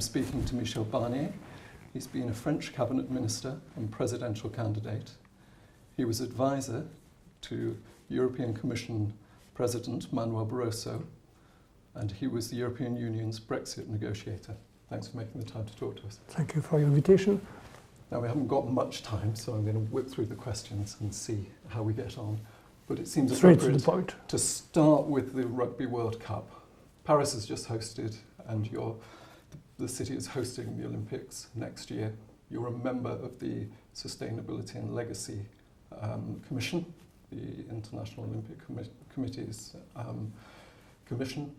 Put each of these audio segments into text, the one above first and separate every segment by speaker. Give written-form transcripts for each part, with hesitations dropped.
Speaker 1: I'm speaking to Michel Barnier. He's been a French cabinet minister and presidential candidate. He was advisor to European Commission President Manuel Barroso, and he was the European Union's Brexit negotiator. Thanks for making the time to talk to us.
Speaker 2: Thank you for your invitation.
Speaker 1: Now, we haven't got much time, so I'm going to whip through the questions and see how we get on. But it seems
Speaker 2: straight to the point
Speaker 1: to start with the Rugby World Cup. Paris has just hosted, and the city is hosting the Olympics next year. You're a member of the Sustainability and Legacy Commission, the International Olympic Committee's commission.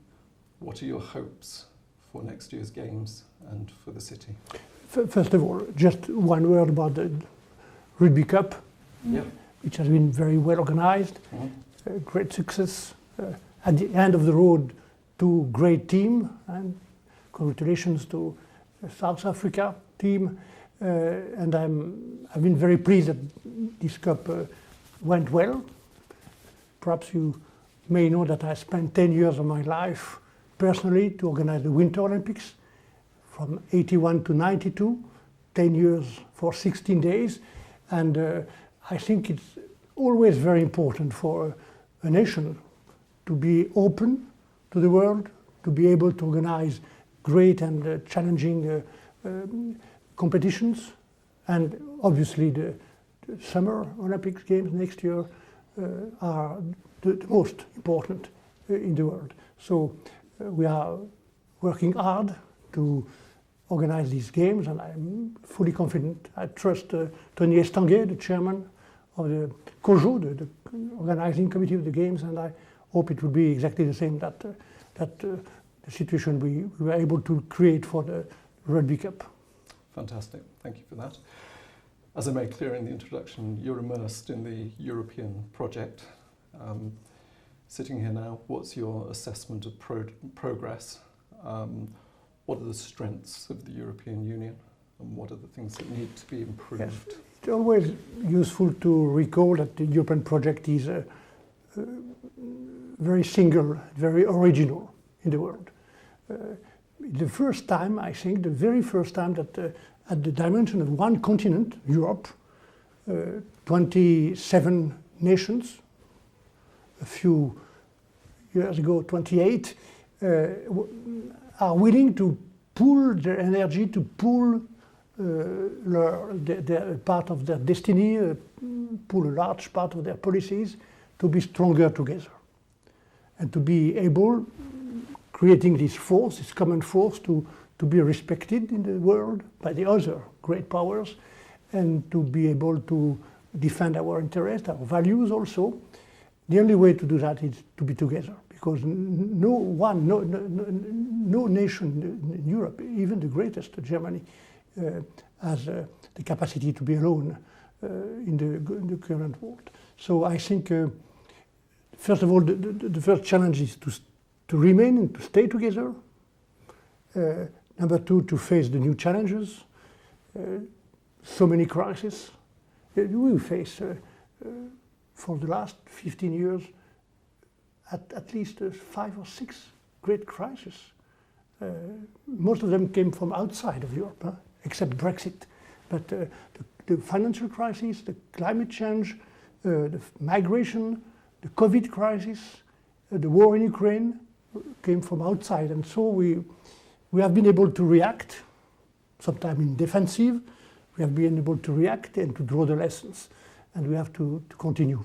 Speaker 1: What are your hopes for next year's Games and for the city?
Speaker 2: First of all, just one word about the Rugby Cup, which has been very well organized, great success. At the end of the road, two great teams, and congratulations to the South Africa team. And I've been very pleased that this cup went well. Perhaps you may know that I spent 10 years of my life personally to organize the Winter Olympics from 81 to 92, 10 years for 16 days. And I think it's always very important for a nation to be open to the world, to be able to organize great and challenging competitions. And obviously the Summer Olympics Games next year are the most important in the world. So we are working hard to organize these games, and I'm fully confident. I trust Tony Estanguet, the chairman of the COJO, the organizing committee of the games, and I hope it will be exactly the same that the situation we were able to create for the Rugby Cup.
Speaker 1: Fantastic, thank you for that. As I made clear in the introduction, you're immersed in the European project. Sitting here now, what's your assessment of progress? What are the strengths of the European Union, and what are the things that need to be improved?
Speaker 2: Yes. It's always useful to recall that the European project is very single, very original in the world. The first time, I think, the very first time that at the dimension of one continent, Europe, 27 nations, a few years ago, 28, are willing to pool their energy, to pool their part of their destiny, pool a large part of their policies to be stronger together. And to be able, creating this force, this common force, to be respected in the world by the other great powers, and to be able to defend our interests, our values also. The only way to do that is to be together, because no nation in Europe, even the greatest, Germany, has the capacity to be alone in the current world. So I think, first of all, the first challenge is to remain and to stay together. Number two, to face the new challenges. So many crises. We face, for the last 15 years, at least 5 or 6 great crises. Most of them came from outside of Europe, except Brexit. But the financial crisis, the climate change, the migration, the COVID crisis, the war in Ukraine came from outside. And so we have been able to react, sometimes in defensive. We have been able to react and to draw the lessons. And we have to continue.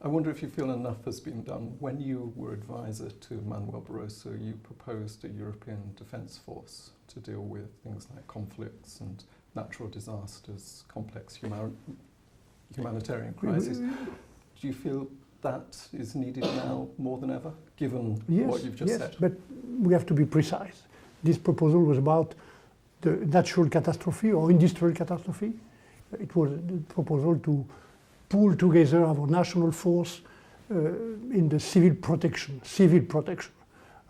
Speaker 1: I wonder if you feel enough has been done. When you were advisor to Manuel Barroso, you proposed a European defence force to deal with things like conflicts and natural disasters, complex humanitarian crises. Do you feel that is needed now more than ever, given what you've just said?
Speaker 2: Yes, but we have to be precise. This proposal was about the natural catastrophe or industrial catastrophe. It was a proposal to pool together our national force in the civil protection.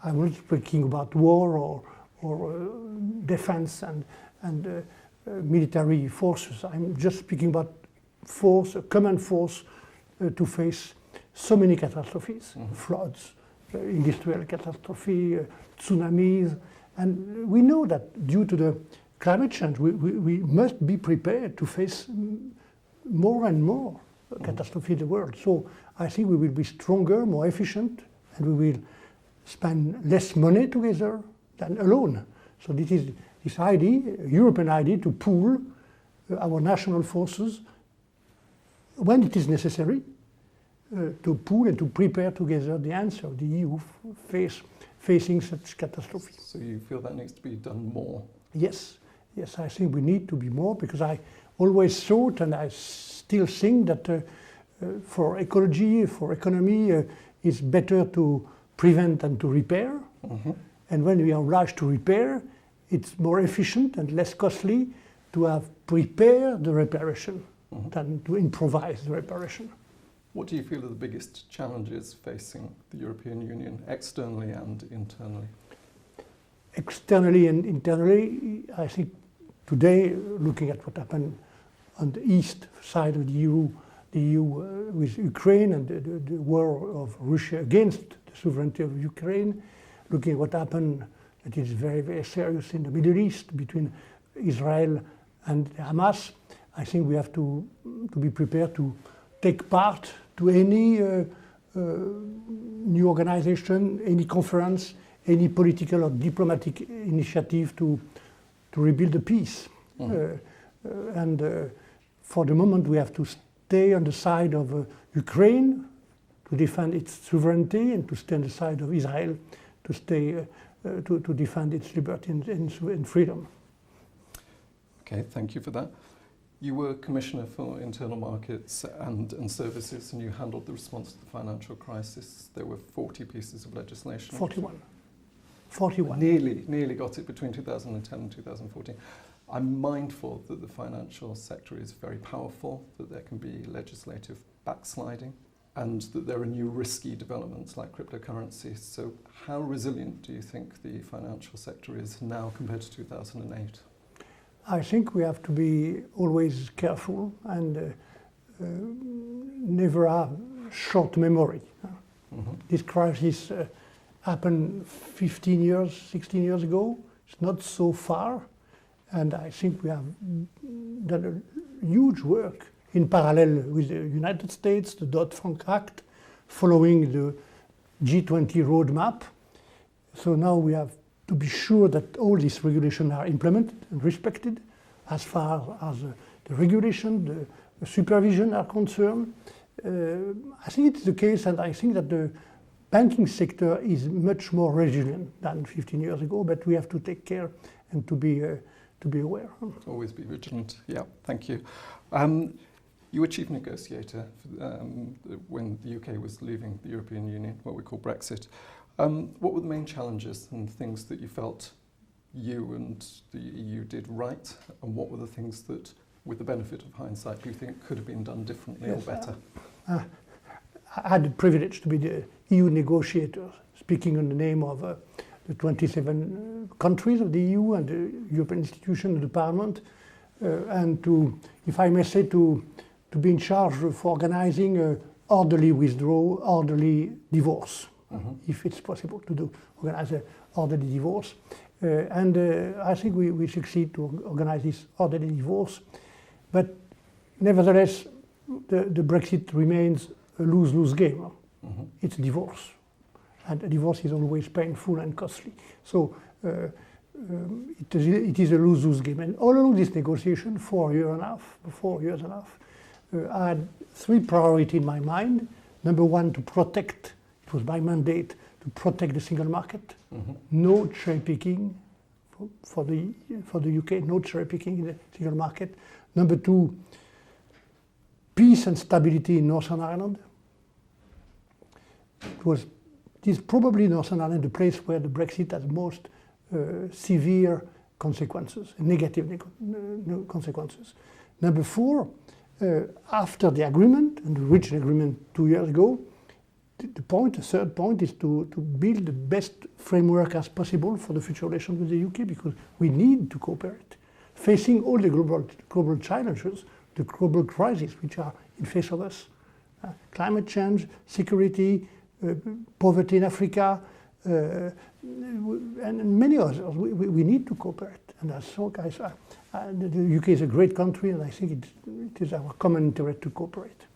Speaker 2: I'm not speaking about war or defense and military forces. I'm just speaking about force, a common force to face so many catastrophes, floods, industrial catastrophe, tsunamis, And we know that due to the climate change, we must be prepared to face more and more catastrophe in the world. So I think we will be stronger, more efficient, and we will spend less money together than alone. So this is this idea, European idea, to pool our national forces when it is necessary, to pool and to prepare together the answer of the EU facing such catastrophe.
Speaker 1: So you feel that needs to be done more?
Speaker 2: Yes, yes, I think we need to be more, because I always thought, and I still think, that for ecology, for economy, it's better to prevent than to repair.
Speaker 1: Mm-hmm.
Speaker 2: And when we are obliged to repair, it's more efficient and less costly to have prepared the reparation
Speaker 1: Mm-hmm.
Speaker 2: than to improvise the reparation.
Speaker 1: What do you feel are the biggest challenges facing the European Union, externally and internally?
Speaker 2: Externally and internally, I think today, looking at what happened on the east side of the EU with Ukraine and the war of Russia against the sovereignty of Ukraine, looking at what happened that is very, very serious in the Middle East between Israel and Hamas, I think we have to be prepared to take part to any new organization, any conference, any political or diplomatic initiative to rebuild the peace. Mm-hmm. For the moment, we have to stay on the side of Ukraine to defend its sovereignty, and to stay on the side of Israel to stay to defend its liberty and freedom.
Speaker 1: Okay, thank you for that. You were Commissioner for Internal Markets and Services, and you handled the response to the financial crisis. There were 40 pieces of legislation.
Speaker 2: 41.
Speaker 1: Nearly got it between 2010 and 2014. I'm mindful that the financial sector is very powerful, that there can be legislative backsliding, and that there are new risky developments like cryptocurrencies. So how resilient do you think the financial sector is now compared to 2008?
Speaker 2: I think we have to be always careful and never have short memory. Mm-hmm. This crisis happened 15 years, 16 years ago. It's not so far. And I think we have done a huge work in parallel with the United States, the Dodd-Frank Act, following the G20 roadmap. So now we have to be sure that all these regulations are implemented and respected as far as the regulation, the supervision are concerned. I think it's the case, and I think that the banking sector is much more resilient than 15 years ago, but we have to take care and to be aware.
Speaker 1: Always be vigilant. Yeah, thank you. You were chief negotiator when the UK was leaving the European Union, what we call Brexit. What were the main challenges and things that you felt you and the EU did right, and what were the things that, with the benefit of hindsight, you think could have been done differently or better?
Speaker 2: I had the privilege to be the EU negotiator, speaking on the name of the 27 countries of the EU and the European institutions and the Parliament, and to, if I may say, to be in charge of organizing orderly withdrawal, orderly divorce. Mm-hmm. If it's possible to organize an orderly divorce. And I think we succeed to organize this orderly divorce. But nevertheless, the Brexit remains a lose-lose game. Mm-hmm. It's a divorce. And a divorce is always painful and costly. So it is a lose-lose game. And all along this negotiation, 4 years and a half, I had three priorities in my mind. Number one, to protect. It was my mandate to protect the single market. Mm-hmm. No cherry picking for the UK. No cherry picking in the single market. Number two, peace and stability in Northern Ireland. It is probably Northern Ireland the place where the Brexit has most severe consequences, negative consequences. Number four, after the agreement, and we reached an agreement 2 years ago, the third point is to build the best framework as possible for the future relations with the UK, because we need to cooperate, facing all the global challenges, the global crises which are in face of us. Climate change, security, poverty in Africa, and many others, we need to cooperate. And as so, guys, the UK is a great country, and I think it is our common interest to cooperate.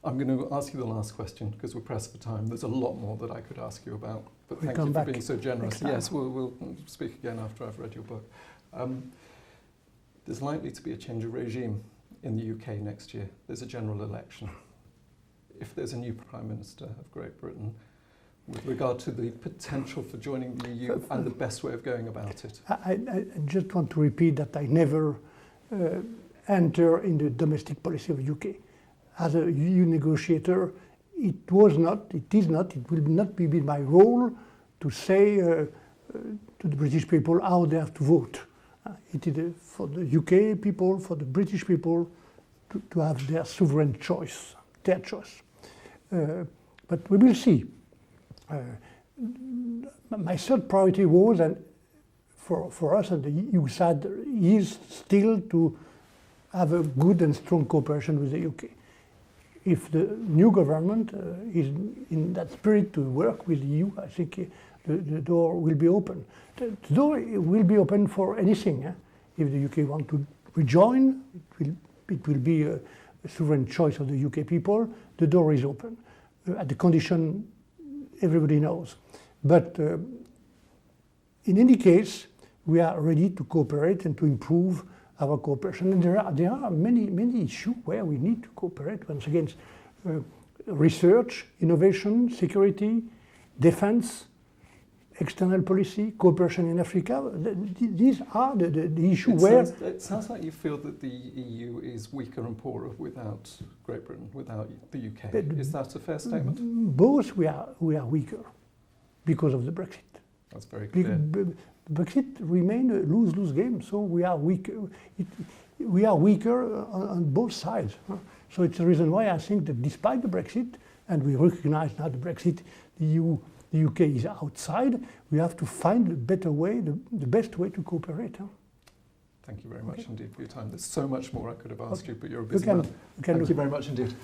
Speaker 1: I'm going to ask you the last question because we're pressed for time. There's a lot more that I could ask you about, but thank you for being so generous. Yes, we'll speak again after I've read your book. There's likely to be a change of regime in the UK next year. There's a general election. If there's a new Prime Minister of Great Britain, with regard to the potential for joining the EU and the best way of going about it.
Speaker 2: I just want to repeat that I never enter in the domestic policy of the UK. As a EU negotiator, it is not, it will not be my role to say to the British people how they have to vote. It is for the UK people, for the British people, to have their sovereign choice, their choice. But we will see. My third priority was, and for us on the EU side, is still to have a good and strong cooperation with the UK. If the new government is in that spirit to work with the EU, I think the door will be open. The door will be open for anything. If the UK want to rejoin, it will be a sovereign choice of the UK people. The door is open at the condition everybody knows. But in any case, we are ready to cooperate and to improve our cooperation. And there are many issues where we need to cooperate. Once again, research, innovation, security, defense, external policy, cooperation in Africa. These are the issues where...
Speaker 1: It sounds like you feel that the EU is weaker and poorer without Great Britain, without the UK. Is that a fair statement?
Speaker 2: Both we are weaker because of the Brexit.
Speaker 1: That's very clear.
Speaker 2: Brexit remains a lose-lose game, so we are weaker. We are weaker on both sides. So it's the reason why I think that despite the Brexit, and we recognize now the Brexit, the UK is outside, we have to find a better way, the best way to cooperate.
Speaker 1: Thank you very much indeed for your time. There's so much more I could have asked you, but you're a busy man. Thank you very much indeed.